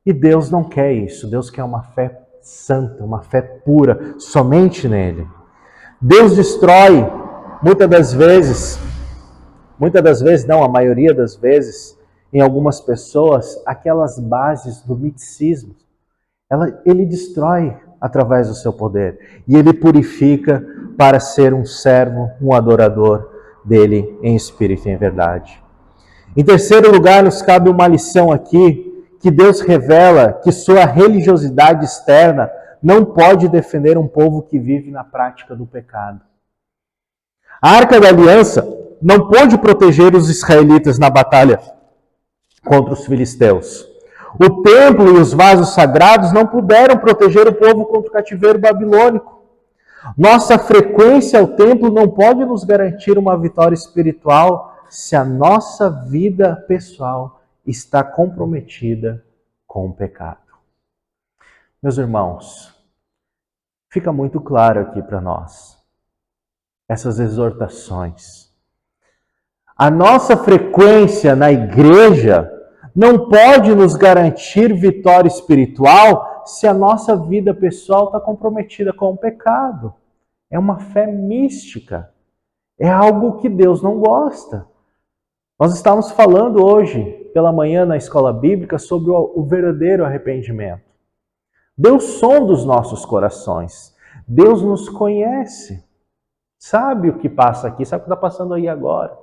E Deus não quer isso. Deus quer uma fé santa, uma fé pura, somente nele. Deus destrói, muitas das vezes não, a maioria das vezes, em algumas pessoas, aquelas bases do miticismo. Ele destrói através do seu poder. E ele purifica para ser um servo, um adorador dele em espírito e em verdade. Em terceiro lugar, nos cabe uma lição aqui, que Deus revela que sua religiosidade externa não pode defender um povo que vive na prática do pecado. A Arca da Aliança não pôde proteger os israelitas na batalha contra os filisteus. O templo e os vasos sagrados não puderam proteger o povo contra o cativeiro babilônico. Nossa frequência ao templo não pode nos garantir uma vitória espiritual se a nossa vida pessoal está comprometida com o pecado. Meus irmãos, fica muito claro aqui para nós essas exortações. A nossa frequência na igreja não pode nos garantir vitória espiritual se a nossa vida pessoal está comprometida com o pecado. É uma fé mística. É algo que Deus não gosta. Nós estávamos falando hoje, pela manhã, na escola bíblica, sobre o verdadeiro arrependimento. Deus sonda os nossos corações. Deus nos conhece. Sabe o que passa aqui, sabe o que está passando aí agora.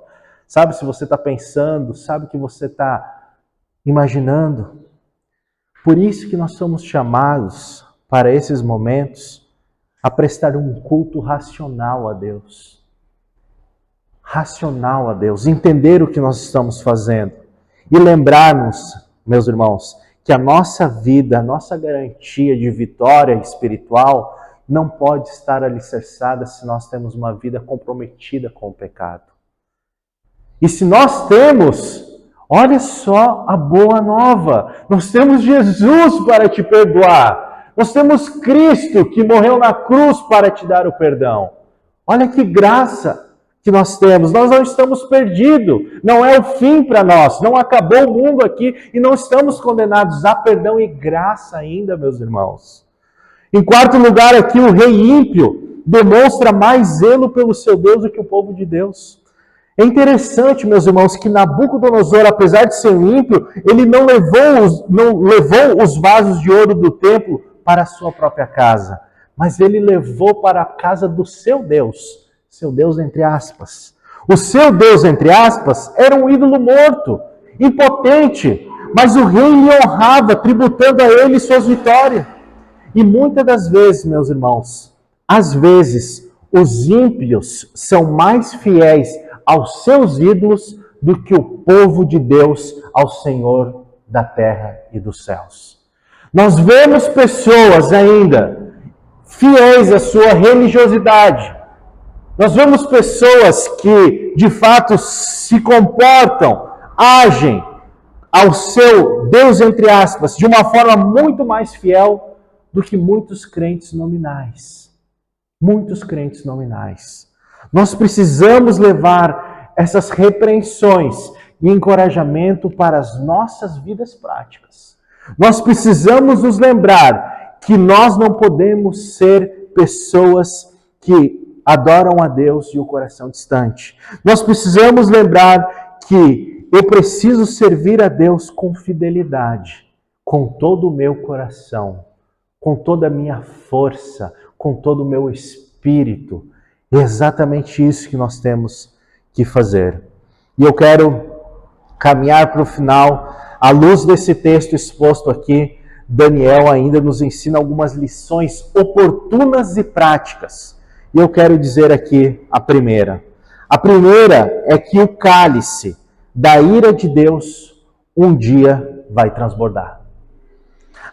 Sabe se você está pensando, sabe o que você está imaginando. Por isso que nós somos chamados, para esses momentos, a prestar um culto racional a Deus. Racional a Deus, entender o que nós estamos fazendo e lembrarmos, meus irmãos, que a nossa vida, a nossa garantia de vitória espiritual não pode estar alicerçada se nós temos uma vida comprometida com o pecado. E se nós temos, olha só a boa nova, nós temos Jesus para te perdoar, nós temos Cristo que morreu na cruz para te dar o perdão. Olha que graça que nós temos, nós não estamos perdidos, não é o fim para nós, não acabou o mundo aqui e não estamos condenados a perdão e graça ainda, meus irmãos. Em quarto lugar aqui, o rei ímpio demonstra mais zelo pelo seu Deus do que o povo de Deus. É interessante, meus irmãos, que Nabucodonosor, apesar de ser ímpio, ele não levou os vasos de ouro do templo para a sua própria casa, mas ele levou para a casa do seu Deus entre aspas. O seu Deus, entre aspas, era um ídolo morto, impotente, mas o rei lhe honrava, tributando a ele suas vitórias. E muitas das vezes, meus irmãos, às vezes, os ímpios são mais fiéis aos seus ídolos do que o povo de Deus ao Senhor da terra e dos céus. Nós vemos pessoas ainda fiéis à sua religiosidade. Nós vemos pessoas que, de fato, se comportam, agem ao seu Deus, entre aspas, de uma forma muito mais fiel do que muitos crentes nominais. Muitos crentes nominais. Nós precisamos levar essas repreensões e encorajamento para as nossas vidas práticas. Nós precisamos nos lembrar que nós não podemos ser pessoas que adoram a Deus e o coração distante. Nós precisamos lembrar que eu preciso servir a Deus com fidelidade, com todo o meu coração, com toda a minha força, com todo o meu espírito. É exatamente isso que nós temos que fazer. E eu quero caminhar para o final. À luz desse texto exposto aqui, Daniel ainda nos ensina algumas lições oportunas e práticas. E eu quero dizer aqui a primeira. A primeira é que o cálice da ira de Deus um dia vai transbordar.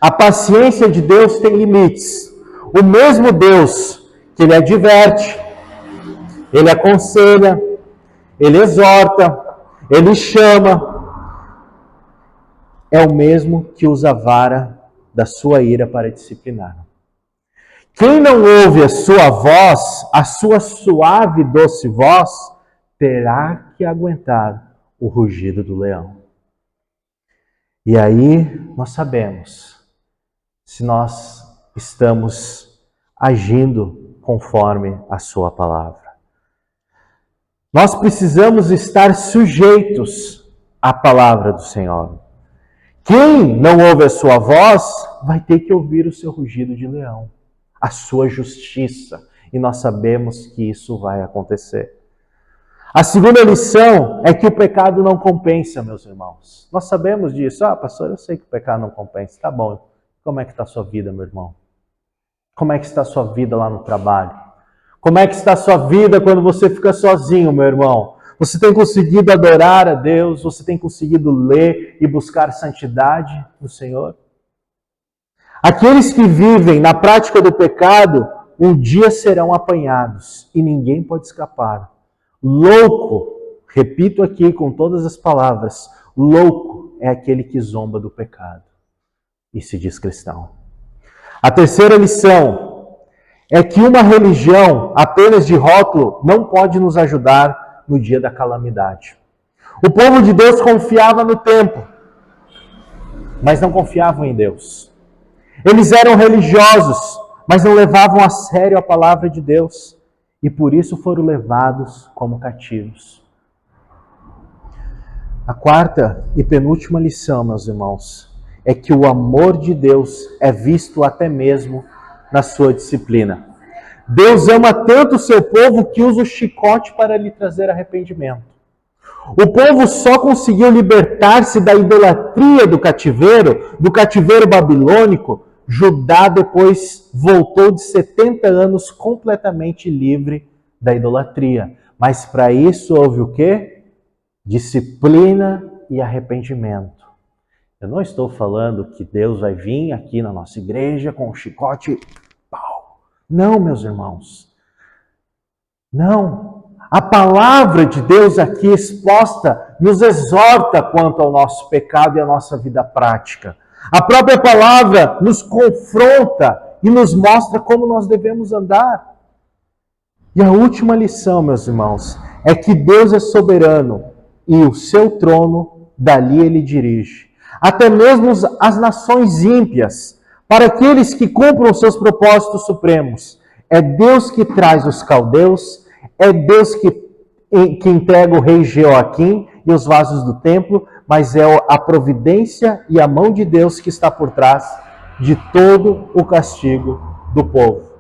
A paciência de Deus tem limites. O mesmo Deus que Ele adverte, Ele aconselha, Ele exorta, Ele chama, é o mesmo que usa a vara da sua ira para disciplinar. Quem não ouve a sua voz, a sua suave e doce voz, terá que aguentar o rugido do leão. E aí nós sabemos se nós estamos agindo conforme a sua palavra. Nós precisamos estar sujeitos à palavra do Senhor. Quem não ouve a sua voz, vai ter que ouvir o seu rugido de leão, a sua justiça. E nós sabemos que isso vai acontecer. A segunda lição é que o pecado não compensa, meus irmãos. Nós sabemos disso. Pastor, eu sei que o pecado não compensa. Tá bom. Como é que está a sua vida, meu irmão? Como é que está a sua vida lá no trabalho? Como é que está a sua vida quando você fica sozinho, meu irmão? Você tem conseguido adorar a Deus? Você tem conseguido ler e buscar santidade no Senhor? Aqueles que vivem na prática do pecado, um dia serão apanhados e ninguém pode escapar. Louco, repito aqui com todas as palavras, louco é aquele que zomba do pecado e se diz cristão. A terceira lição é que uma religião apenas de rótulo não pode nos ajudar no dia da calamidade. O povo de Deus confiava no templo, mas não confiavam em Deus. Eles eram religiosos, mas não levavam a sério a palavra de Deus. E por isso foram levados como cativos. A quarta e penúltima lição, meus irmãos, é que o amor de Deus é visto até mesmo na sua disciplina. Deus ama tanto o seu povo que usa o chicote para lhe trazer arrependimento. O povo só conseguiu libertar-se da idolatria do cativeiro babilônico. Judá depois voltou de 70 anos completamente livre da idolatria. Mas para isso houve o quê? Disciplina e arrependimento. Eu não estou falando que Deus vai vir aqui na nossa igreja com um chicote e pau. Não, meus irmãos. Não. A palavra de Deus aqui exposta nos exorta quanto ao nosso pecado e à nossa vida prática. A própria palavra nos confronta e nos mostra como nós devemos andar. E a última lição, meus irmãos, é que Deus é soberano e o seu trono dali ele dirige. Até mesmo as nações ímpias, para aqueles que cumpram seus propósitos supremos. É Deus que traz os caldeus, é Deus que entrega o rei Jeoaquim e os vasos do templo, mas é a providência e a mão de Deus que está por trás de todo o castigo do povo.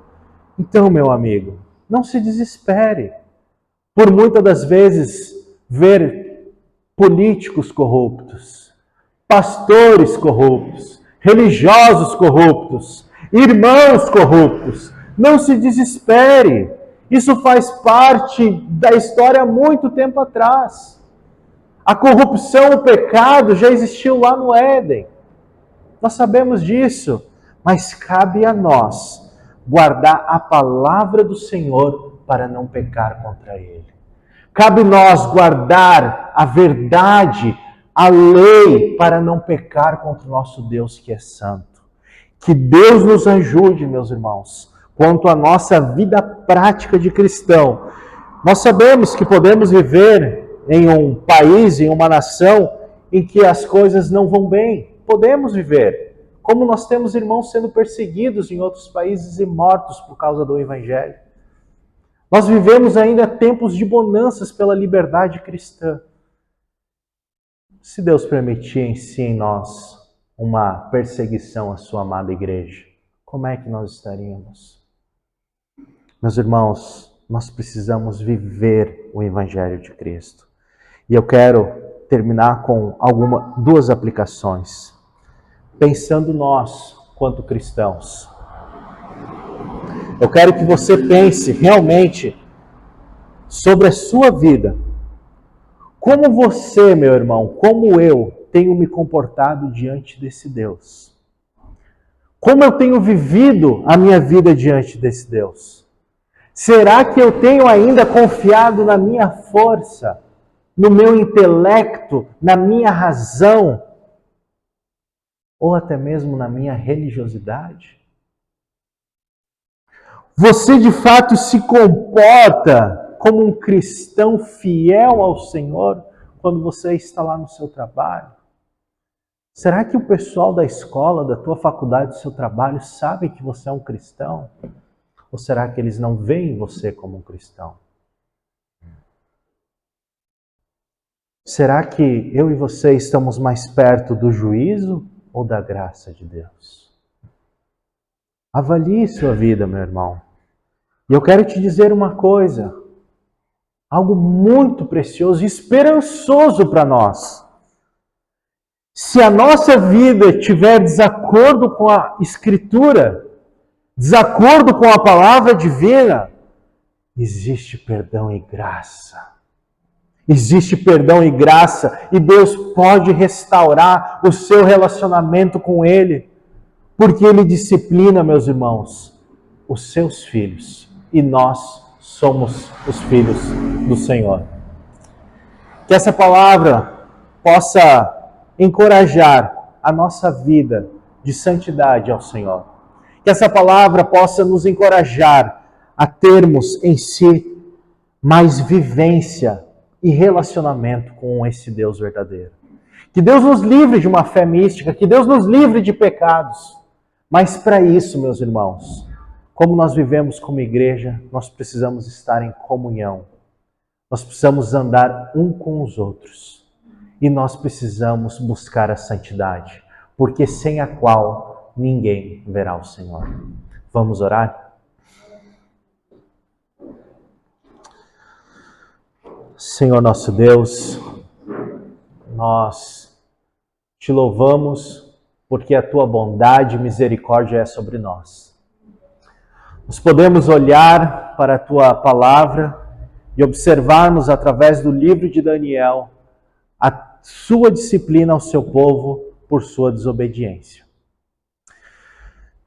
Então, meu amigo, não se desespere por muitas das vezes ver políticos corruptos, pastores corruptos, religiosos corruptos, irmãos corruptos. Não se desespere. Isso faz parte da história há muito tempo atrás. A corrupção, o pecado já existiu lá no Éden. Nós sabemos disso, mas cabe a nós guardar a palavra do Senhor para não pecar contra Ele. Cabe nós guardar a verdade, a lei, para não pecar contra o nosso Deus que é santo. Que Deus nos ajude, meus irmãos, quanto à nossa vida prática de cristão. Nós sabemos que podemos viver em um país, em uma nação, em que as coisas não vão bem. Podemos viver. Como nós temos irmãos sendo perseguidos em outros países e mortos por causa do Evangelho. Nós vivemos ainda tempos de bonanças pela liberdade cristã. Se Deus permitir em si em nós uma perseguição à sua amada igreja, como é que nós estaríamos? Meus irmãos, nós precisamos viver o Evangelho de Cristo. E eu quero terminar com duas aplicações. Pensando nós, quanto cristãos. Eu quero que você pense realmente sobre a sua vida. Como você, meu irmão, como eu, tenho me comportado diante desse Deus? Como eu tenho vivido a minha vida diante desse Deus? Será que eu tenho ainda confiado na minha força, no meu intelecto, na minha razão, ou até mesmo na minha religiosidade? Você de fato se comporta como um cristão fiel ao Senhor quando você está lá no seu trabalho? Será que o pessoal da escola, da tua faculdade, do seu trabalho sabe que você é um cristão? Ou será que eles não veem você como um cristão? Será que eu e você estamos mais perto do juízo ou da graça de Deus? Avalie sua vida, meu irmão. E eu quero te dizer uma coisa, algo muito precioso e esperançoso para nós. Se a nossa vida tiver desacordo com a Escritura, desacordo com a palavra divina, existe perdão e graça. Existe perdão e graça e Deus pode restaurar o seu relacionamento com Ele, porque Ele disciplina, meus irmãos, os seus filhos e nós somos os filhos do Senhor. Que essa palavra possa encorajar a nossa vida de santidade ao Senhor. Que essa palavra possa nos encorajar a termos em si mais vivência e relacionamento com esse Deus verdadeiro. Que Deus nos livre de uma fé mística, que Deus nos livre de pecados. Mas para isso, meus irmãos, como nós vivemos como igreja, nós precisamos estar em comunhão. Nós precisamos andar um com os outros. E nós precisamos buscar a santidade, porque sem a qual ninguém verá o Senhor. Vamos orar? Senhor nosso Deus, nós te louvamos porque a tua bondade e misericórdia é sobre nós. Nós podemos olhar para a tua palavra e observarmos através do livro de Daniel a sua disciplina ao seu povo por sua desobediência.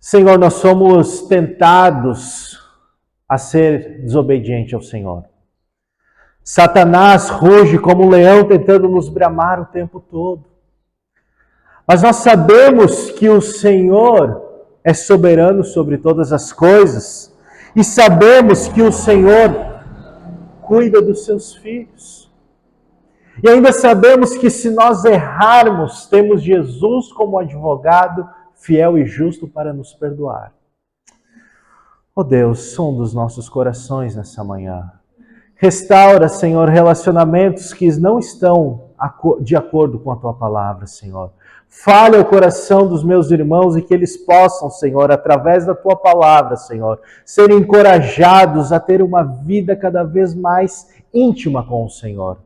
Senhor, nós somos tentados a ser desobediente ao Senhor. Satanás ruge como um leão tentando nos bramar o tempo todo. Mas nós sabemos que o Senhor é soberano sobre todas as coisas e sabemos que o Senhor cuida dos seus filhos. E ainda sabemos que se nós errarmos, temos Jesus como advogado fiel e justo para nos perdoar. Oh Deus, sonda os nossos corações nessa manhã. Restaura, Senhor, relacionamentos que não estão de acordo com a Tua palavra, Senhor. Fale ao coração dos meus irmãos e que eles possam, Senhor, através da Tua palavra, Senhor, serem encorajados a ter uma vida cada vez mais íntima com o Senhor.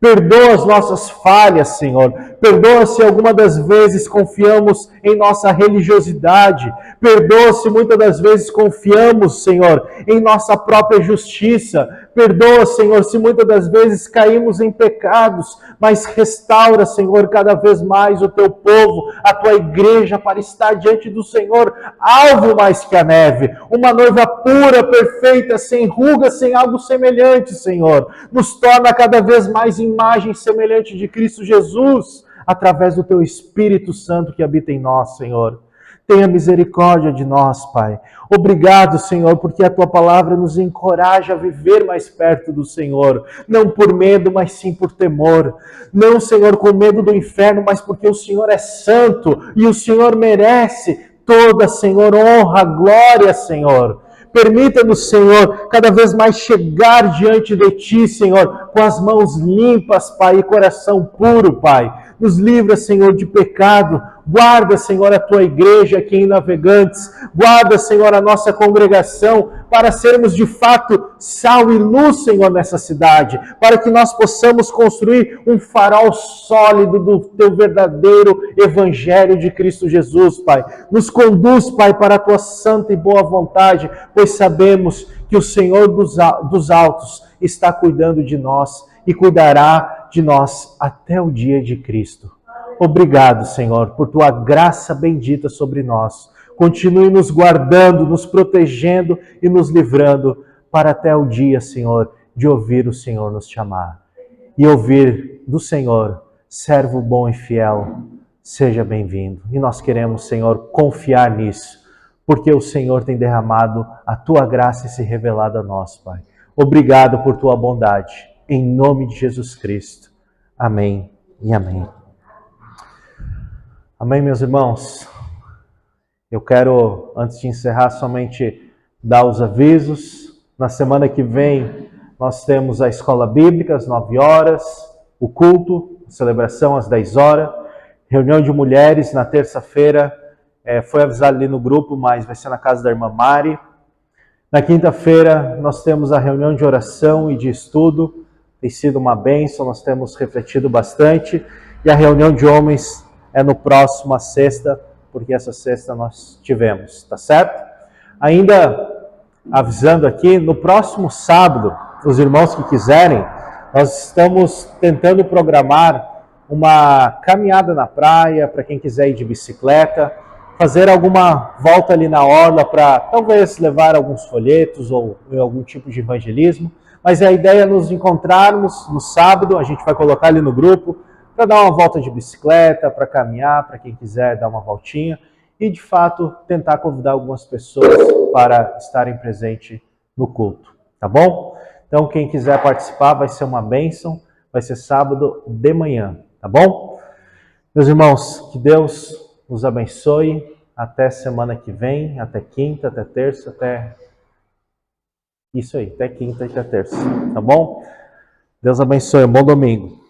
Perdoa as nossas falhas, Senhor. Perdoa se alguma das vezes confiamos em nossa religiosidade. Perdoa se muitas das vezes confiamos, Senhor, em nossa própria justiça. Perdoa, Senhor, se muitas das vezes caímos em pecados. Mas restaura, Senhor, cada vez mais o teu povo, a tua igreja, para estar diante do Senhor, alvo mais que a neve. Uma noiva pura, perfeita, sem ruga, sem algo semelhante, Senhor. Nos torna cada vez mais imagem semelhante de Cristo Jesus, através do teu Espírito Santo que habita em nós, Senhor. Tenha misericórdia de nós, Pai. Obrigado, Senhor, porque a Tua palavra nos encoraja a viver mais perto do Senhor. Não por medo, mas sim por temor. Não, Senhor, com medo do inferno, mas porque o Senhor é santo e o Senhor merece toda, Senhor, honra, glória, Senhor. Permita-nos, Senhor, cada vez mais chegar diante de Ti, Senhor, com as mãos limpas, Pai, e coração puro, Pai. Nos livra, Senhor, de pecado. Guarda, Senhor, a Tua igreja aqui em Navegantes. Guarda, Senhor, a nossa congregação, para sermos de fato sal e luz, Senhor, nessa cidade. Para que nós possamos construir um farol sólido do Teu verdadeiro Evangelho de Cristo Jesus, Pai. Nos conduz, Pai, para a Tua santa e boa vontade, pois sabemos que o Senhor dos altos está cuidando de nós e cuidará de nós até o dia de Cristo. Obrigado, Senhor, por Tua graça bendita sobre nós. Continue nos guardando, nos protegendo e nos livrando para até o dia, Senhor, de ouvir o Senhor nos chamar. E ouvir do Senhor, servo bom e fiel, seja bem-vindo. E nós queremos, Senhor, confiar nisso, porque o Senhor tem derramado a tua graça e se revelado a nós, Pai. Obrigado por tua bondade. Em nome de Jesus Cristo. Amém e amém. Amém, meus irmãos. Eu quero, antes de encerrar, somente dar os avisos. Na semana que vem, nós temos a escola bíblica às 9 horas, o culto, a celebração às 10 horas, reunião de mulheres na terça-feira, foi avisado ali no grupo, mas vai ser na casa da irmã Mari. Na quinta-feira, nós temos a reunião de oração e de estudo, tem sido uma bênção, nós temos refletido bastante, e a reunião de homens é no próximo sexta, porque essa sexta nós tivemos, tá certo? Ainda avisando aqui, no próximo sábado, os irmãos que quiserem, nós estamos tentando programar uma caminhada na praia, para quem quiser ir de bicicleta, fazer alguma volta ali na orla para talvez levar alguns folhetos ou algum tipo de evangelismo, mas a ideia é nos encontrarmos no sábado, a gente vai colocar ali no grupo, para dar uma volta de bicicleta, para caminhar, para quem quiser dar uma voltinha, e de fato tentar convidar algumas pessoas para estarem presentes no culto, tá bom? Então quem quiser participar vai ser uma bênção, vai ser sábado de manhã, tá bom? Meus irmãos, que Deus os abençoe, até semana que vem, até quinta, até terça, até quinta e até terça, tá bom? Deus abençoe, bom domingo.